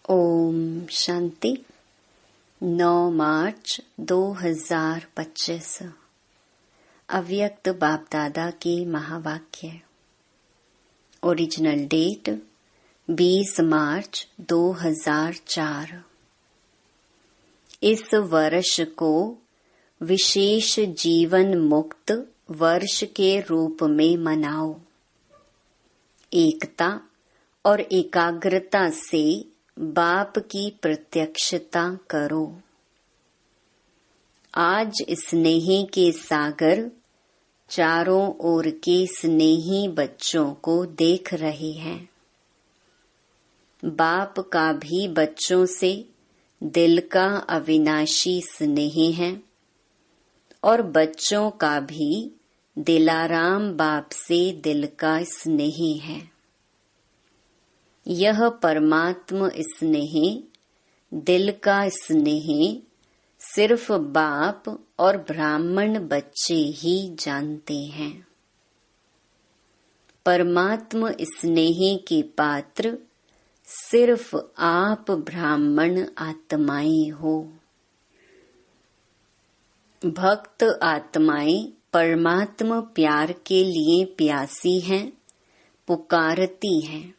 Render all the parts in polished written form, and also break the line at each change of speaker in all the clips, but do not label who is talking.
ओम शांति। 9 मार्च 2025 अव्यक्त बाप दादा के महावाक्य। ओरिजिनल डेट 20 मार्च 2004। इस वर्ष को विशेष जीवन मुक्त वर्ष के रूप में मनाओ। एकता और एकाग्रता से बाप की प्रत्यक्षता करो। आज स्नेह के सागर चारों ओर के स्नेही बच्चों को देख रहे हैं। बाप का भी बच्चों से दिल का अविनाशी स्नेह है और बच्चों का भी दिलाराम बाप से दिल का स्नेह है। यह परमात्म स्नेह, दिल का स्नेह सिर्फ बाप और ब्राह्मण बच्चे ही जानते हैं। परमात्म स्नेह के पात्र सिर्फ आप ब्राह्मण आत्माएं हो। भक्त आत्माएं परमात्म प्यार के लिए प्यासी हैं, पुकारती हैं।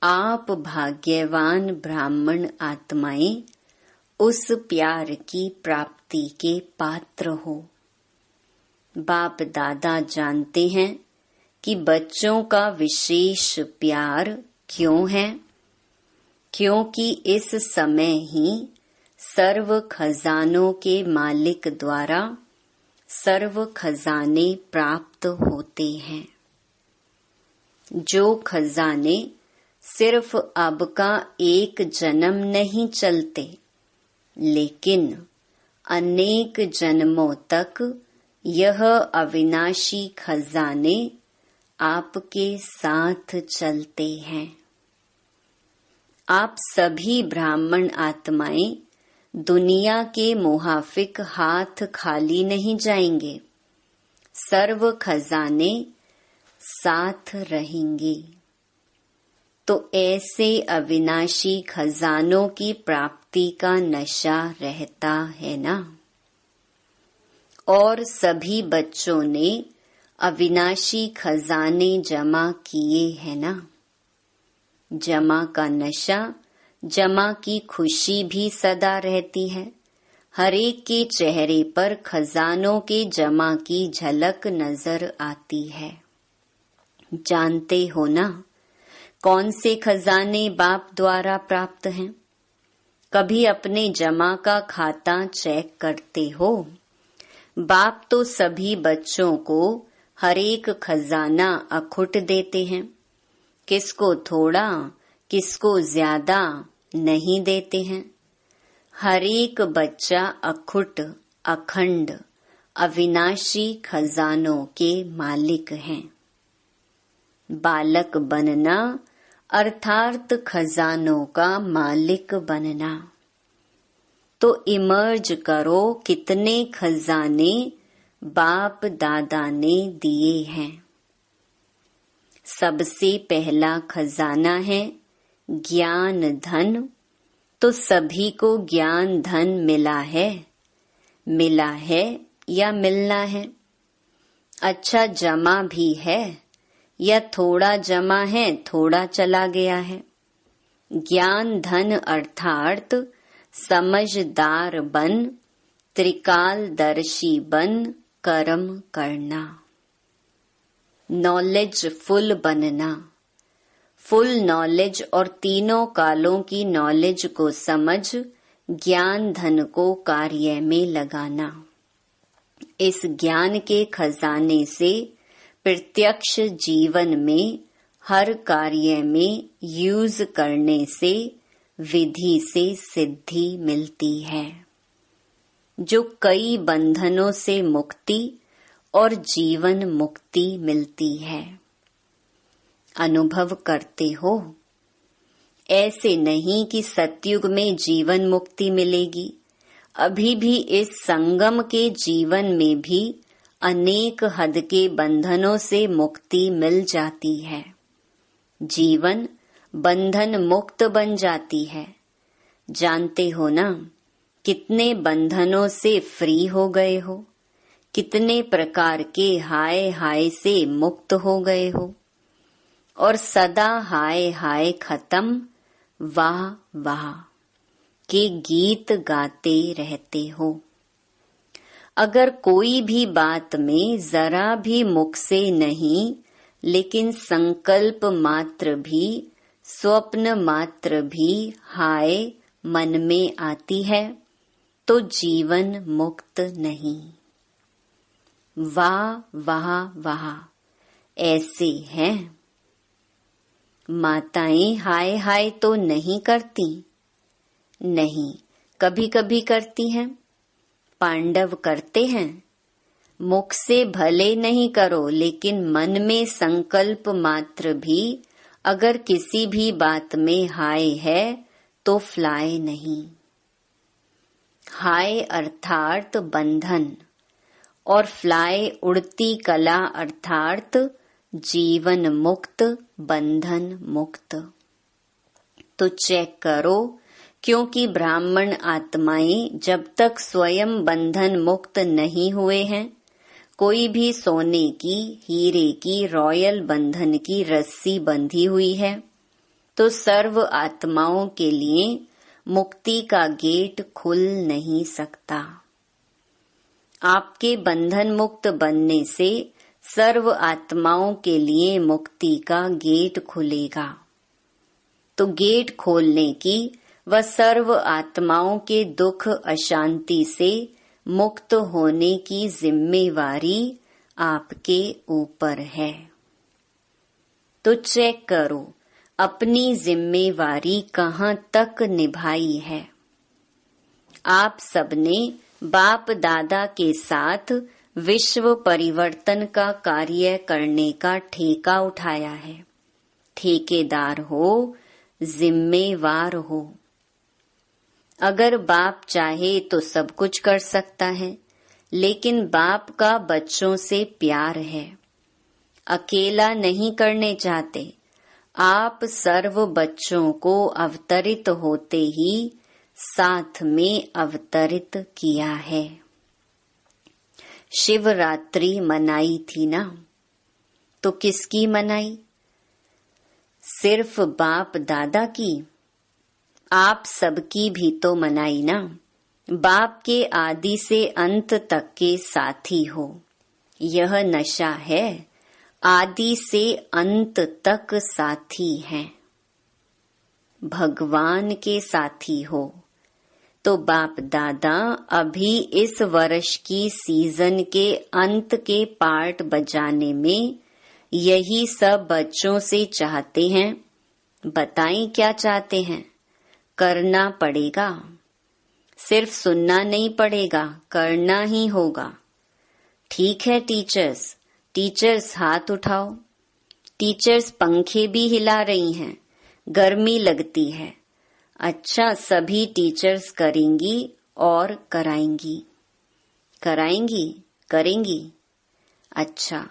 आप भाग्यवान ब्राह्मण आत्माएं उस प्यार की प्राप्ति के पात्र हो। बाप दादा जानते हैं कि बच्चों का विशेष प्यार क्यों है, क्योंकि इस समय ही सर्व खजानों के मालिक द्वारा सर्व खजाने प्राप्त होते हैं। जो खजाने सिर्फ अब का एक जन्म नहीं चलते, लेकिन अनेक जन्मों तक यह अविनाशी खजाने आपके साथ चलते हैं। आप सभी ब्राह्मण आत्माएं दुनिया के मुहाफिक हाथ खाली नहीं जाएंगे। सर्व खजाने साथ रहेंगे। तो ऐसे अविनाशी खजानों की प्राप्ति का नशा रहता है ना। और सभी बच्चों ने अविनाशी खजाने जमा किए हैं ना। जमा का नशा, जमा की खुशी भी सदा रहती है। हर एक के चेहरे पर खजानों के जमा की झलक नजर आती है। जानते हो ना कौन से खजाने बाप द्वारा प्राप्त हैं? कभी अपने जमा का खाता चेक करते हो? बाप तो सभी बच्चों को हर एक खजाना अखुट देते हैं। किसको थोड़ा, किसको ज्यादा नहीं देते हैं। हर एक बच्चा अखुट, अखंड, अविनाशी खजानों के मालिक हैं। बालक बनना अर्थात खजानों का मालिक बनना। तो इमर्ज करो कितने खजाने बाप दादा ने दिए हैं। सबसे पहला खजाना है ज्ञान धन। तो सभी को ज्ञान धन मिला है या मिलना है। अच्छा जमा भी है या थोड़ा जमा है, थोड़ा चला गया है। ज्ञान धन अर्थात समझदार बन, त्रिकालदर्शी बन कर्म करना। नॉलेज फुल बनना। फुल नॉलेज और तीनों कालों की नॉलेज को समझ ज्ञान धन को कार्य में लगाना। इस ज्ञान के खजाने से प्रत्यक्ष जीवन में हर कार्य में यूज करने से विधि से सिद्धि मिलती है, जो कई बंधनों से मुक्ति और जीवन मुक्ति मिलती है। अनुभव करते हो। ऐसे नहीं कि सतयुग में जीवन मुक्ति मिलेगी। अभी भी इस संगम के जीवन में भी अनेक हद के बंधनों से मुक्ति मिल जाती है। जीवन बंधन मुक्त बन जाती है। जानते हो ना, कितने बंधनों से फ्री हो गए हो, कितने प्रकार के हाय हाय से मुक्त हो गए हो, और सदा हाय हाय खत्म वाह वाह के गीत गाते रहते हो। अगर कोई भी बात में जरा भी मुख से नहीं, लेकिन संकल्प मात्र भी, स्वप्न मात्र भी हाय मन में आती है, तो जीवन मुक्त नहीं। वाह वाह वाह, ऐसे हैं। माताएं हाय हाय तो नहीं करती, नहीं, कभी कभी करती हैं। पांडव करते हैं। मुख से भले नहीं करो, लेकिन मन में संकल्प मात्र भी अगर किसी भी बात में हाय है तो फ्लाई नहीं। हाय अर्थात बंधन और फ्लाई उड़ती कला अर्थात जीवन मुक्त, बंधन मुक्त। तो चेक करो, क्योंकि ब्राह्मण आत्माएं जब तक स्वयं बंधन मुक्त नहीं हुए हैं, कोई भी सोने की, हीरे की, रॉयल बंधन की रस्सी बंधी हुई है, तो सर्व आत्माओं के लिए मुक्ति का गेट खुल नहीं सकता। आपके बंधन मुक्त बनने से सर्व आत्माओं के लिए मुक्ति का गेट खुलेगा। तो गेट खोलने की व सर्व आत्माओं के दुख अशांति से मुक्त होने की जिम्मेवारी आपके ऊपर है। तो चेक करो अपनी जिम्मेवारी कहाँ तक निभाई है। आप सबने बाप दादा के साथ विश्व परिवर्तन का कार्य करने का ठेका उठाया है। ठेकेदार हो, जिम्मेवार हो। अगर बाप चाहे तो सब कुछ कर सकता है, लेकिन बाप का बच्चों से प्यार है। अकेला नहीं करने चाहते। आप सर्व बच्चों को अवतरित होते ही साथ में अवतरित किया है। शिवरात्रि मनाई थी ना, तो किसकी मनाई? सिर्फ बाप दादा की? आप सबकी भी तो मनाई ना। बाप के आदि से अंत तक के साथी हो। यह नशा है, आदि से अंत तक साथी हैं। भगवान के साथी हो। तो बाप दादा अभी इस वर्ष की सीजन के अंत के पार्ट बजाने में यही सब बच्चों से चाहते हैं। बताएं क्या चाहते हैं? करना पड़ेगा। सिर्फ सुनना नहीं पड़ेगा, करना ही होगा। ठीक है टीचर्स, टीचर्स हाथ उठाओ। टीचर्स पंखे भी हिला रही हैं, गर्मी लगती है। अच्छा, सभी टीचर्स करेंगी और कराएंगी। कराएंगी, करेंगी। अच्छा,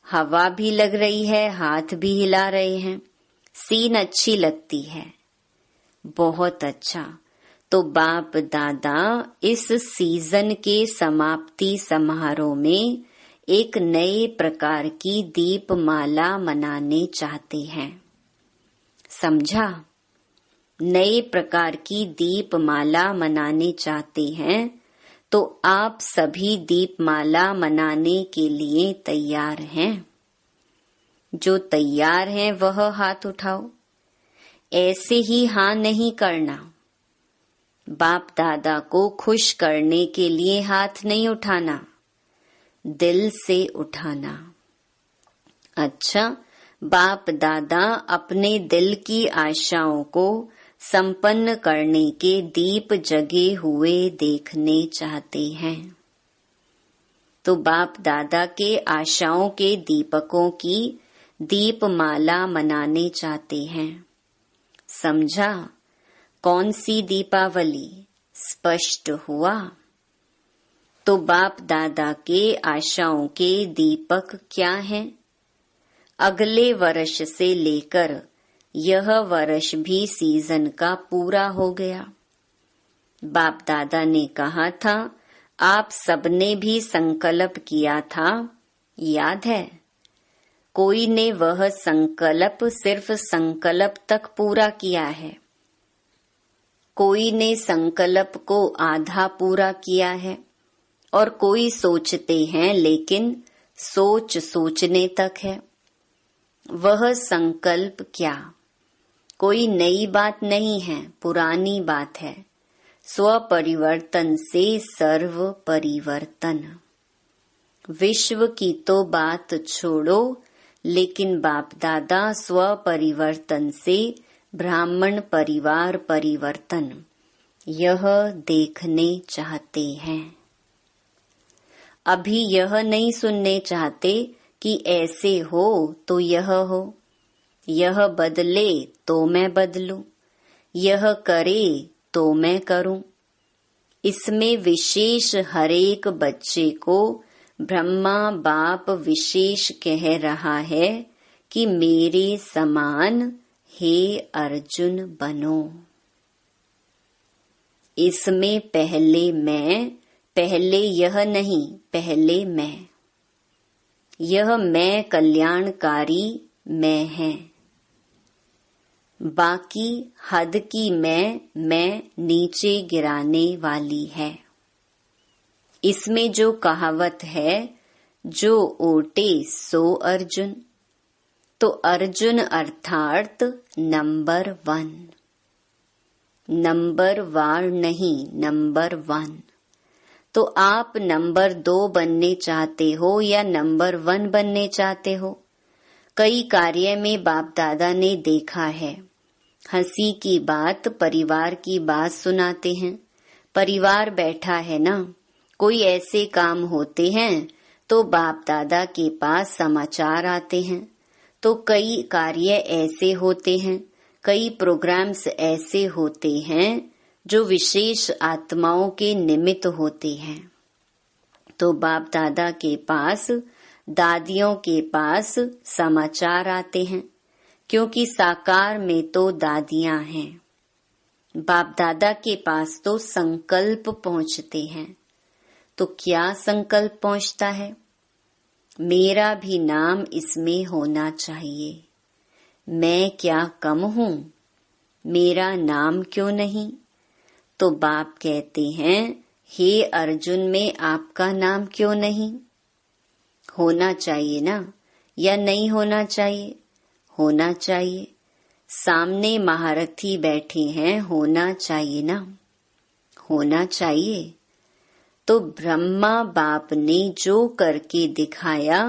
हवा भी लग रही है, हाथ भी हिला रहे हैं। सीन अच्छी लगती है। बहुत अच्छा। तो बाप दादा इस सीजन के समाप्ति समारोह में एक नए प्रकार की दीपमाला मनाने चाहते हैं। समझा? नए प्रकार की दीपमाला मनाने चाहते हैं, तो आप सभी दीपमाला मनाने के लिए तैयार हैं? जो तैयार हैं वह हाथ उठाओ। ऐसे ही हाँ नहीं करना। बाप दादा को खुश करने के लिए हाथ नहीं उठाना, दिल से उठाना। अच्छा, बाप दादा अपने दिल की आशाओं को संपन्न करने के दीप जगे हुए देखने चाहते हैं। तो बाप दादा के आशाओं के दीपकों की दीपमाला मनाने चाहते हैं। समझा? कौन सी दीपावली? स्पष्ट हुआ? तो बाप दादा के आशाओं के दीपक क्या हैं? अगले वर्ष से लेकर यह वर्ष भी सीजन का पूरा हो गया। बाप दादा ने कहा था, आप सबने भी संकल्प किया था, याद है? कोई ने वह संकल्प सिर्फ संकल्प तक पूरा किया है, कोई ने संकल्प को आधा पूरा किया है, और कोई सोचते हैं लेकिन सोच सोचने तक है। वह संकल्प क्या? कोई नई बात नहीं है, पुरानी बात है। स्व परिवर्तन से सर्व परिवर्तन। विश्व की तो बात छोड़ो, लेकिन बाप दादा स्व परिवर्तन से ब्राह्मण परिवार परिवर्तन यह देखने चाहते हैं। अभी यह नहीं सुनने चाहते कि ऐसे हो तो यह हो, यह बदले तो मैं बदलूं, यह करे तो मैं करूं। इसमें विशेष हरेक बच्चे को ब्रह्मा बाप विशेष कह रहा है कि मेरे समान हे अर्जुन बनो। इसमें पहले मैं, पहले यह नहीं, पहले मैं। यह मैं कल्याणकारी मैं है। बाकी हद की मैं नीचे गिराने वाली है। इसमें जो कहावत है, जो ओटे सो अर्जुन, तो अर्जुन अर्थात नंबर 1, नंबर वार नहीं, नंबर 1। तो आप नंबर 2 बनने चाहते हो या नंबर 1 बनने चाहते हो? कई कार्य में बाप दादा ने देखा है, हंसी की बात, परिवार की बात सुनाते हैं। परिवार बैठा है ना, कोई ऐसे काम होते हैं तो बाप दादा के पास समाचार आते हैं। तो कई कार्य ऐसे होते हैं, कई प्रोग्राम्स ऐसे होते हैं जो विशेष आत्माओं के निमित्त होते हैं। तो बाप दादा के पास, दादियों के पास समाचार आते हैं, क्योंकि साकार में तो दादियां हैं। बाप दादा के पास तो संकल्प पहुंचते हैं। तो क्या संकल्प पहुंचता है? मेरा भी नाम इसमें होना चाहिए। मैं क्या कम हूँ? मेरा नाम क्यों नहीं? तो बाप कहते हैं, हे अर्जुन में आपका नाम क्यों नहीं? होना चाहिए ना, या नहीं होना चाहिए? होना चाहिए। सामने महारथी बैठे हैं, होना चाहिए ना, होना चाहिए। तो ब्रह्मा बाप ने जो करके दिखाया,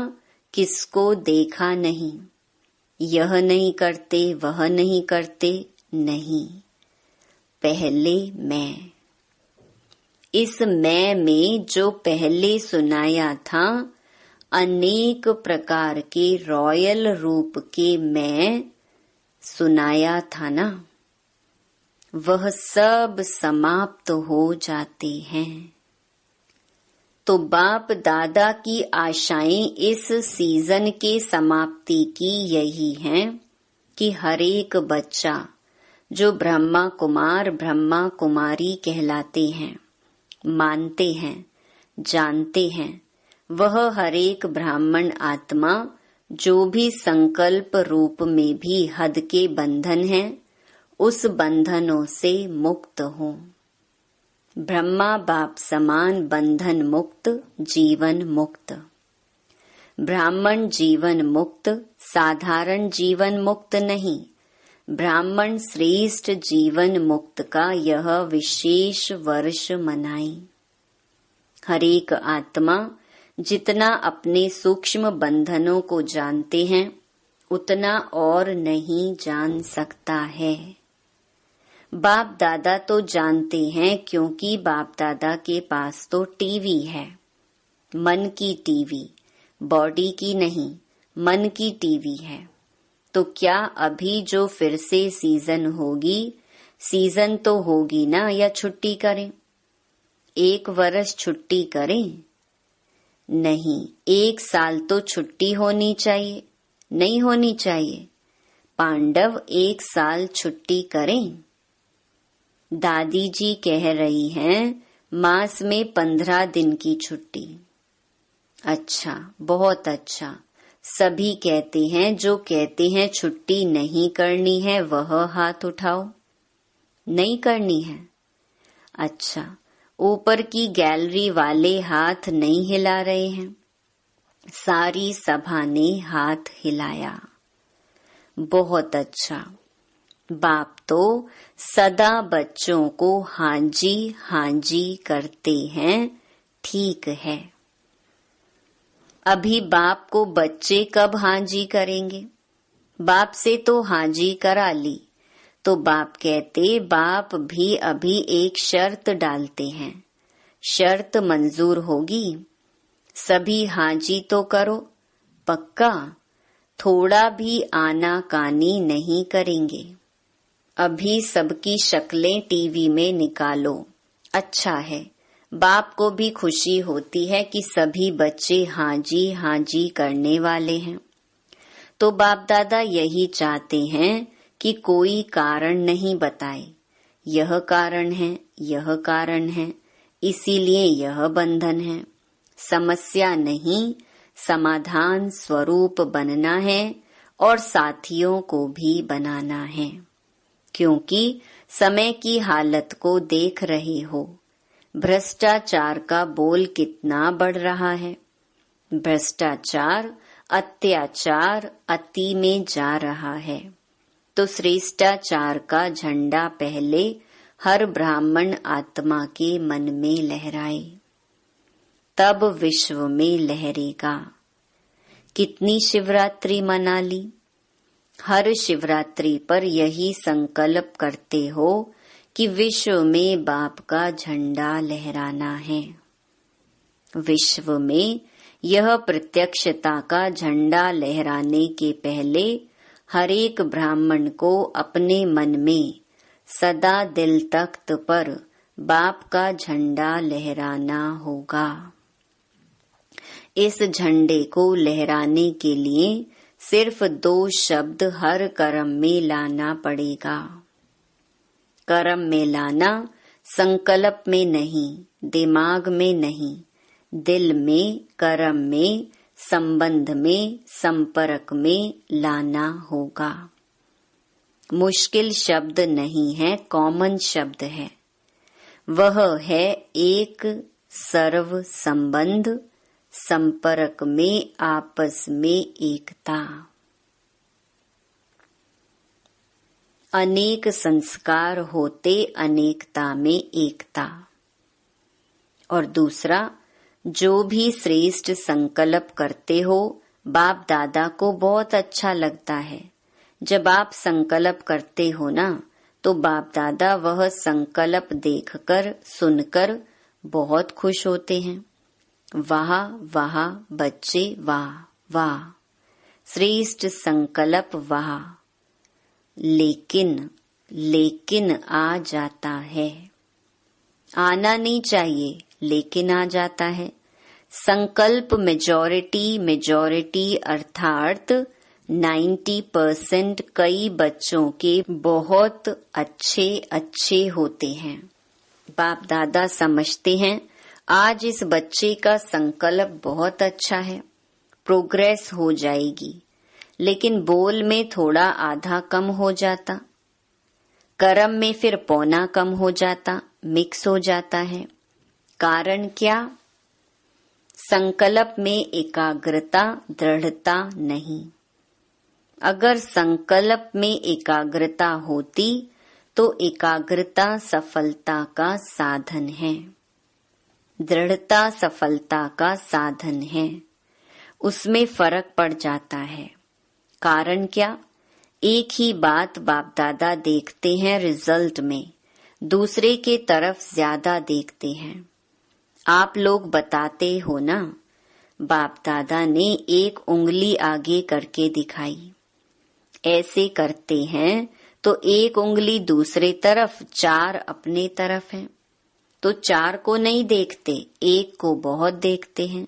किसको देखा नहीं? यह नहीं करते, वह नहीं करते, नहीं, पहले मैं। इस मैं में जो पहले सुनाया था, अनेक प्रकार के रॉयल रूप के मैं सुनाया था ना, वह सब समाप्त हो जाते हैं। तो बाप दादा की आशाएं इस सीजन के समाप्ति की यही हैं कि हरेक बच्चा जो ब्रह्मा कुमार ब्रह्मा कुमारी कहलाते हैं, मानते हैं, जानते हैं, वह हरेक ब्राह्मण आत्मा जो भी संकल्प रूप में भी हद के बंधन हैं, उस बंधनों से मुक्त हो। ब्रह्मा बाप समान बंधन मुक्त, जीवन मुक्त। ब्राह्मण जीवन मुक्त, साधारण जीवन मुक्त नहीं, ब्राह्मण श्रेष्ठ जीवन मुक्त का यह विशेष वर्ष मनाई। हरेक आत्मा जितना अपने सूक्ष्म बंधनों को जानते हैं, उतना और नहीं जान सकता है। बाप दादा तो जानते हैं, क्योंकि बाप दादा के पास तो टीवी है, मन की टीवी, बॉडी की नहीं, मन की टीवी है। तो क्या अभी जो फिर से सीजन होगी, सीजन तो होगी ना, या छुट्टी करें? 1 वर्ष छुट्टी करें? नहीं, 1 साल तो छुट्टी होनी चाहिए, नहीं होनी चाहिए? पांडव 1 साल छुट्टी करें? दादी जी कह रही हैं मास में 15 दिन की छुट्टी। अच्छा, बहुत अच्छा। सभी कहते हैं, जो कहते हैं छुट्टी नहीं करनी है वह हाथ उठाओ। नहीं करनी है? अच्छा, ऊपर की गैलरी वाले हाथ नहीं हिला रहे हैं। सारी सभा ने हाथ हिलाया। बहुत अच्छा। बाप तो सदा बच्चों को हाँ जी करते हैं, ठीक है। अभी बाप को बच्चे कब हाँ जी करेंगे? बाप से तो हाँ जी करा ली, तो बाप कहते बाप भी अभी एक शर्त डालते हैं। शर्त मंजूर होगी? सभी हाँ जी तो करो, पक्का? थोड़ा भी आनाकानी नहीं करेंगे। अभी सबकी शक्लें टीवी में निकालो। अच्छा है, बाप को भी खुशी होती है कि सभी बच्चे हाँ जी करने वाले हैं। तो बाप दादा यही चाहते हैं कि कोई कारण नहीं बताए, यह कारण है, यह कारण है, इसीलिए यह बंधन है। समस्या नहीं, समाधान स्वरूप बनना है और साथियों को भी बनाना है। क्योंकि समय की हालत को देख रहे हो, भ्रष्टाचार का बोल कितना बढ़ रहा है। भ्रष्टाचार, अत्याचार अति में जा रहा है। तो श्रेष्ठाचार का झंडा पहले हर ब्राह्मण आत्मा के मन में लहराए, तब विश्व में लहरेगा। कितनी शिवरात्रि मना ली? हर शिवरात्रि पर यही संकल्प करते हो कि विश्व में बाप का झंडा लहराना है। विश्व में यह प्रत्यक्षता का झंडा लहराने के पहले हर एक ब्राह्मण को अपने मन में सदा दिल तख्त पर बाप का झंडा लहराना होगा। इस झंडे को लहराने के लिए सिर्फ 2 शब्द हर कर्म में लाना पड़ेगा। कर्म में लाना, संकल्प में नहीं, दिमाग में नहीं, दिल में, कर्म में, संबंध में, संपर्क में लाना होगा। मुश्किल शब्द नहीं है, कॉमन शब्द है। वह है एक सर्व संबंध, संपर्क में आपस में एकता। अनेक संस्कार होते अनेकता में एकता। और दूसरा, जो भी श्रेष्ठ संकल्प करते हो, बाप दादा को बहुत अच्छा लगता है। जब आप संकल्प करते हो ना, तो बाप दादा वह संकल्प देखकर, सुनकर बहुत खुश होते हैं। वाह वाह बच्चे, वाह वाह, श्रेष्ठ संकल्प, वाह। लेकिन आ जाता है। आना नहीं चाहिए, लेकिन आ जाता है। संकल्प मेजॉरिटी अर्थात 90% कई बच्चों के बहुत अच्छे होते हैं। बाप दादा समझते हैं आज इस बच्चे का संकल्प बहुत अच्छा है, प्रोग्रेस हो जाएगी। लेकिन बोल में थोड़ा आधा कम हो जाता, कर्म में फिर पौना कम हो जाता, मिक्स हो जाता है। कारण क्या? संकल्प में एकाग्रता, दृढ़ता नहीं। अगर संकल्प में एकाग्रता होती तो एकाग्रता सफलता का साधन है, दृढ़ता सफलता का साधन है। उसमें फर्क पड़ जाता है। कारण क्या? एक ही बात बाप दादा देखते हैं रिजल्ट में, दूसरे के तरफ ज्यादा देखते हैं। आप लोग बताते हो ना, बाप दादा ने एक उंगली आगे करके दिखाई। ऐसे करते हैं तो एक उंगली दूसरे तरफ, 4 अपने तरफ है। तो 4 को नहीं देखते, एक को बहुत देखते हैं।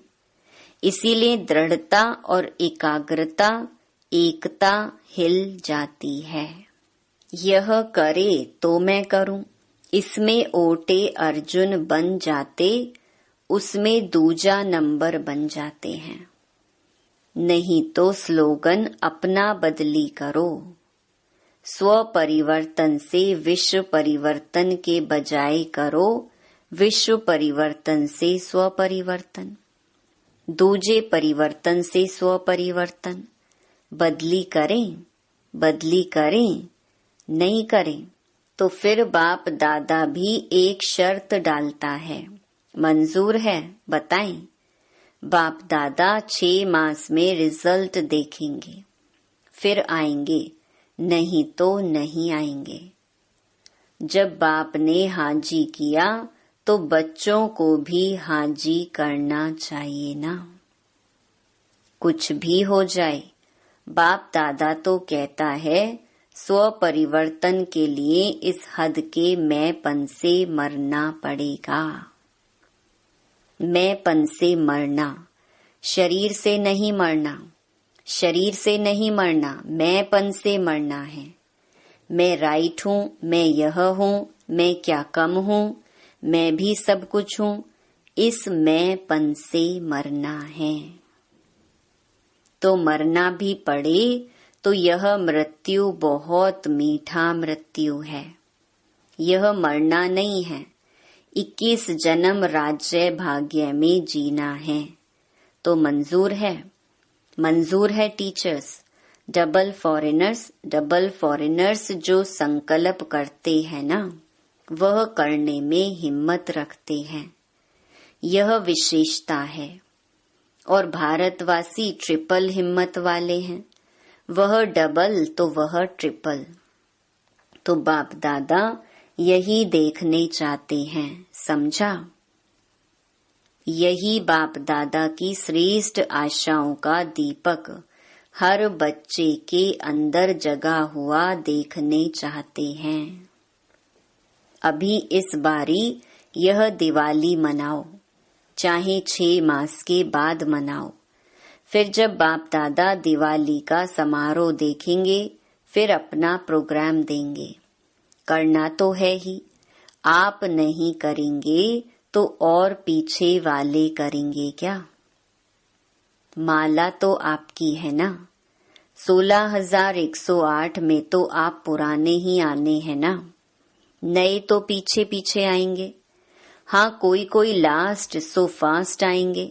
इसीलिए दृढ़ता और एकाग्रता एकता हिल जाती है। यह करे तो मैं करूं, इसमें ओटे अर्जुन बन जाते, उसमें दूजा नंबर बन जाते हैं। नहीं तो स्लोगन अपना बदली करो। स्व परिवर्तन से विश्व परिवर्तन के बजाय करो विश्व परिवर्तन से स्व परिवर्तन, दूजे परिवर्तन से स्व परिवर्तन। बदली करें, नहीं करें तो फिर बाप दादा भी एक शर्त डालता है। मंजूर है? बताएं। बाप दादा 6 मास में रिजल्ट देखेंगे, फिर आएंगे, नहीं तो नहीं आएंगे। जब बाप ने हाजी किया तो बच्चों को भी हाजी करना चाहिए ना। कुछ भी हो जाए, बाप दादा तो कहता है स्व परिवर्तन के लिए इस हद के मैंपन से मरना पड़ेगा। मैंपन से मरना, शरीर से नहीं मरना, शरीर से नहीं मरना, मैंपन से मरना है। मैं राइट हूँ, मैं यह हूँ, मैं क्या कम हूँ, मैं भी सब कुछ हूँ, इस मैंपन से मरना है। तो मरना भी पड़े तो यह मृत्यु बहुत मीठा मृत्यु है। यह मरना नहीं है, 21 जन्म राज्य भाग्य में जीना है। तो मंजूर है? मंजूर है टीचर्स। डबल फॉरेनर्स जो संकल्प करते हैं ना, वह करने में हिम्मत रखते हैं। यह विशेषता है। और भारतवासी ट्रिपल हिम्मत वाले हैं, वह डबल तो वह ट्रिपल। तो बाप दादा यही देखने चाहते हैं, समझा? यही बाप दादा की श्रेष्ठ आशाओं का दीपक हर बच्चे के अंदर जगा हुआ देखने चाहते हैं। अभी इस बारी यह दिवाली मनाओ, चाहे 6 मास के बाद मनाओ। फिर जब बाप दादा दिवाली का समारोह देखेंगे, फिर अपना प्रोग्राम देंगे। करना तो है ही, आप नहीं करेंगे तो और पीछे वाले करेंगे क्या? माला तो आपकी है ना। 16,108 में तो आप पुराने ही आने हैं ना, नए तो पीछे पीछे आएंगे। हाँ, कोई लास्ट सो फास्ट आएंगे,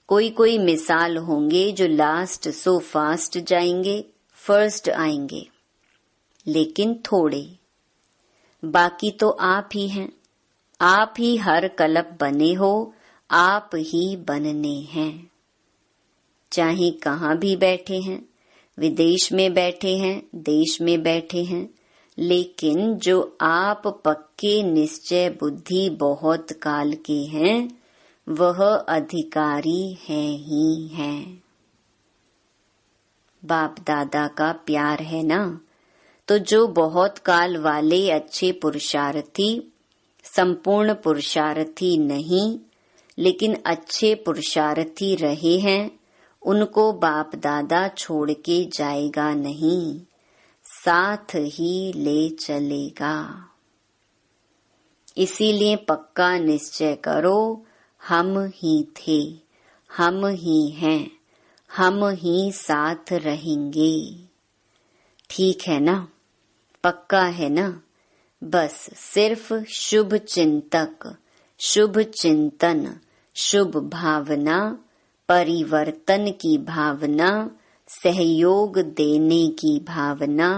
कोई मिसाल होंगे जो लास्ट सो फास्ट जाएंगे, फर्स्ट आएंगे, लेकिन थोड़े। बाकी तो आप ही हैं, आप ही हर कल्प बने हो, आप ही बनने हैं। चाहे कहाँ भी बैठे हैं, विदेश में बैठे हैं, देश में बैठे हैं, लेकिन जो आप पक्के निश्चय बुद्धि बहुत काल के हैं, वह अधिकारी हैं ही हैं। बाप दादा का प्यार है ना, तो जो बहुत काल वाले अच्छे पुरुषार्थी, संपूर्ण पुरुषार्थी नहीं लेकिन अच्छे पुरुषार्थी रहे हैं, उनको बाप दादा छोड़ के जाएगा नहीं, साथ ही ले चलेगा। इसीलिए पक्का निश्चय करो, हम ही थे, हम ही हैं, हम ही साथ रहेंगे। ठीक है ना? पक्का है ना? बस सिर्फ शुभ चिंतक, शुभ चिंतन, शुभ भावना, परिवर्तन की भावना, सहयोग देने की भावना,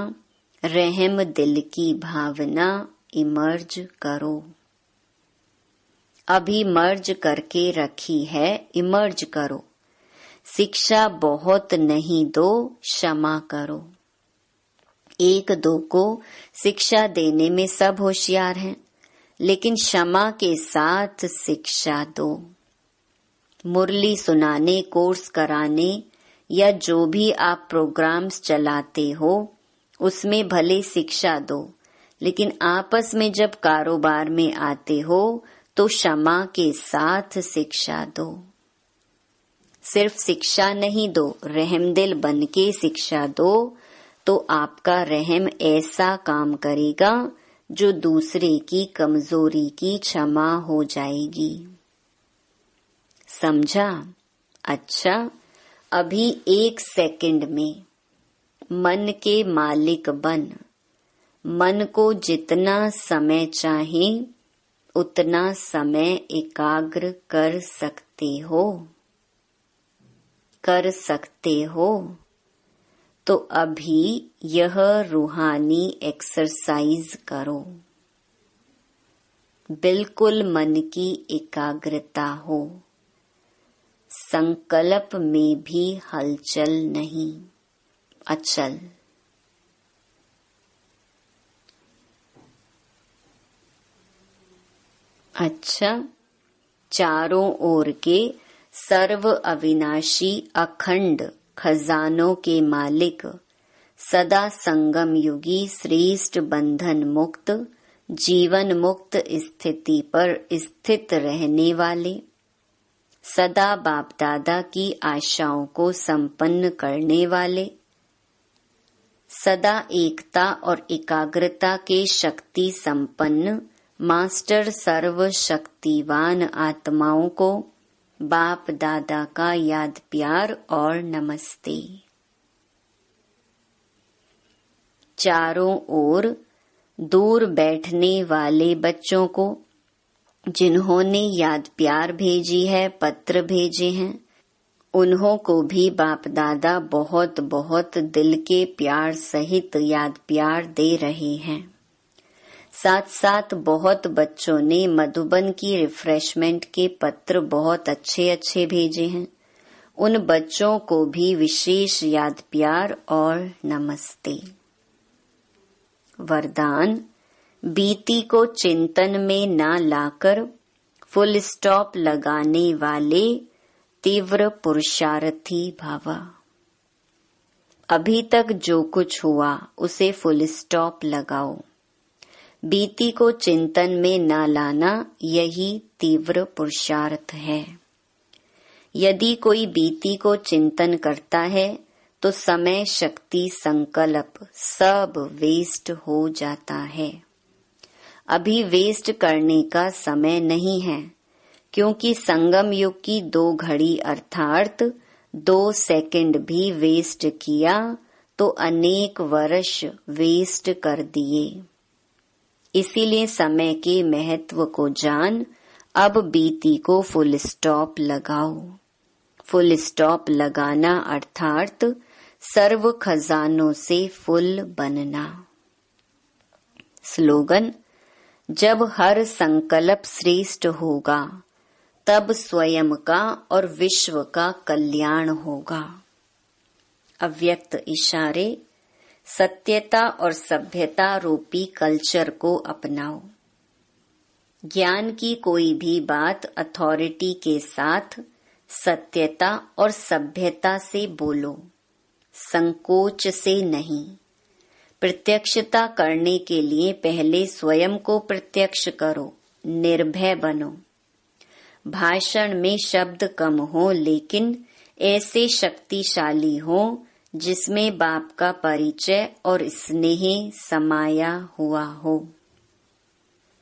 रहम दिल की भावना इमर्ज करो। अभी मर्ज करके रखी है, इमर्ज करो। शिक्षा बहुत नहीं दो, क्षमा करो। 1-2 को शिक्षा देने में सब होशियार हैं, लेकिन क्षमा के साथ शिक्षा दो। मुरली सुनाने, कोर्स कराने या जो भी आप प्रोग्राम्स चलाते हो, उसमें भले शिक्षा दो, लेकिन आपस में जब कारोबार में आते हो तो क्षमा के साथ शिक्षा दो। सिर्फ शिक्षा नहीं दो, रहमदिल बन के शिक्षा दो, तो आपका रहम ऐसा काम करेगा जो दूसरे की कमजोरी की क्षमा हो जाएगी। समझा? अच्छा, अभी 1 सेकंड में मन के मालिक बन, मन को जितना समय चाहे उतना समय एकाग्र कर सकते हो। तो अभी यह रूहानी एक्सरसाइज करो। बिल्कुल मन की एकाग्रता हो, संकल्प में भी हलचल नहीं, अचल। अच्छा, चारों ओर के सर्व अविनाशी अखंड खजानों के मालिक, सदा संगम युगी श्रेष्ठ बंधन मुक्त जीवन मुक्त स्थिति पर स्थित रहने वाले, सदा बाप दादा की आशाओं को संपन्न करने वाले, सदा एकता और एकाग्रता के शक्ति संपन्न मास्टर सर्व शक्तिवान आत्माओं को बाप दादा का याद प्यार और नमस्ते। चारों ओर दूर बैठने वाले बच्चों को जिन्होंने याद प्यार भेजी है, पत्र भेजे हैं, उन्हों को भी बाप दादा बहुत बहुत दिल के प्यार सहित याद प्यार दे रहे हैं। साथ साथ बहुत बच्चों ने मधुबन की रिफ्रेशमेंट के पत्र बहुत अच्छे अच्छे भेजे हैं। उन बच्चों को भी विशेष याद प्यार और नमस्ते। वरदान, बीती को चिंतन में ना लाकर फुल स्टॉप लगाने वाले तीव्र पुरुषार्थी भव। अभी तक जो कुछ हुआ उसे फुल स्टॉप लगाओ। बीती को चिंतन में न लाना यही तीव्र पुरुषार्थ है। यदि कोई बीती को चिंतन करता है तो समय, शक्ति, संकल्प सब वेस्ट हो जाता है। अभी वेस्ट करने का समय नहीं है, क्योंकि संगम युग की 2 घड़ी अर्थात 2 सेकंड भी वेस्ट किया तो अनेक वर्ष वेस्ट कर दिए। इसीलिए समय के महत्व को जान अब बीती को फुल स्टॉप लगाओ। फुल स्टॉप लगाना अर्थात सर्व खजानों से फुल बनना। स्लोगन, जब हर संकल्प श्रेष्ठ होगा तब स्वयं का और विश्व का कल्याण होगा। अव्यक्त इशारे, सत्यता और सभ्यता रूपी कल्चर को अपनाओ। ज्ञान की कोई भी बात अथॉरिटी के साथ सत्यता और सभ्यता से बोलो, संकोच से नहीं। प्रत्यक्षता करने के लिए पहले स्वयं को प्रत्यक्ष करो, निर्भय बनो। भाषण में शब्द कम हो लेकिन ऐसे शक्तिशाली हो जिसमें बाप का परिचय और स्नेह समाया हुआ हो।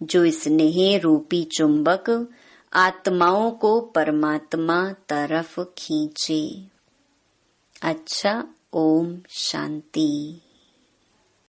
जो स्नेह रूपी चुंबक आत्माओं को परमात्मा तरफ खींचे। अच्छा, ओम शांति।